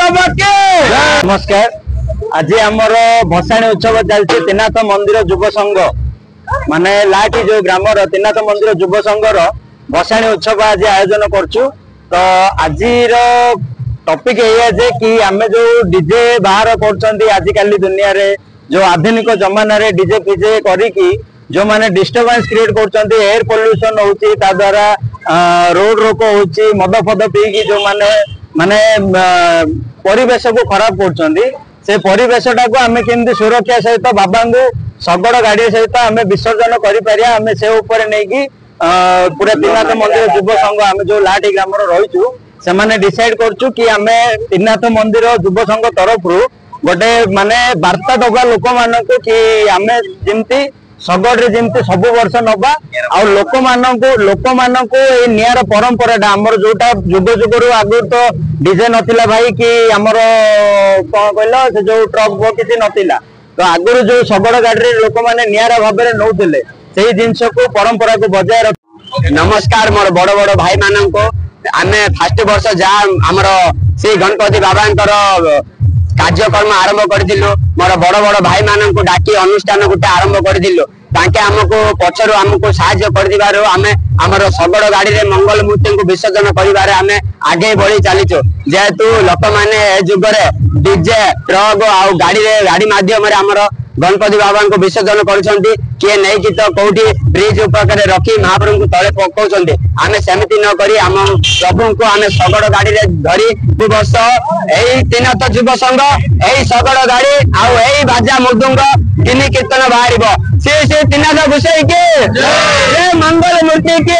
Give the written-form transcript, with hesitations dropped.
नमस्कार। आज आमर भसाणी उत्सव चलती त्रिनाथ मंदिर युव संघ माने लाठी जो ग्राम त्रिनाथ मंदिर युव संघर भसाणी उत्सव आज आयोजन करछु। तो आज टॉपिक ये जे कि आमे जो डीजे बाहर करछंती आजिकल दुनिया रे जो आधुनिक जमाना रे डीजे पीजे करिकी जो माने डिस्टर्बेंस क्रिएट करछंती, एयर पोल्यूशन होउची, ता द्वारा रोड रोको होउची, मद फद पीकी जो माने माने परिवेश को खराब करछंती। से परिवेशटा को आमे केमती सुरक्षा सहित बाबा को शगड़ गाड़ी सहित आमे विसर्जन करि परिया। आमे से ऊपर नै कि पूरा त्रिनाथ मंदिर युव संघ आमे जो लाठी ग्राम रहिछु से माने डिसाइड करछु कि आमे त्रिनाथ मंदिर युव संघ तरफ रु गोटे माने वार्ता दबा लोक मानक कि आमे जेमती शगड़ रे जेमती सब वर्ष नबा आ लोक मानक ए नियार परंपराटा हमर जोटा जुग जुगरु आगु तो डीजे नथिला भाई कि हमर कोन कहलो से जो ट्रक बो किछि नथिला। तो आगु जो शगड़ गाड़ी रे लोक माने नियार भाबरे नउथिले सेही जिंस को परंपरा को बजाय रख। नमस्कार मोर बड़ बड़ भाई मानन को आमे फर्स्ट वर्ष जा हमर से गणपति बाबांकर कार्यक्रम आरंभ करदिलु। मोर बड़ बड़ भाई मानन को डाकी अनुष्ठान गुटे आरंभ करदिलु। तांके हमको पछरु हमको सहाय्य कर दिबारो आमे हमर शगड़ गाड़ी रे मंगल मूर्ति को विसर्जन करिबारे आमे आगे बढ़ी चलीचो। जेहेतु लोक माने ए जुग रे डीजे ट्रक आ गाड़ी माध्यम रे हमर गणपति बाबा को विसर्जन करछंती। किए नै कि तो कोठी ब्रिज ऊपर रखी महाप्रभु को तले पकाउछंती। आमे सेमिति न करी हम प्रभु को आमे शगड़ गाड़ी रे धरी वर्ष एई त्रिनाथ युव संघ एई शगड़ गाड़ी आ एई बाजा मृदंग किनी कीर्तन बाहरिबो। से त्रिनाथ गोसाई के जय, मंगल मूर्ति के।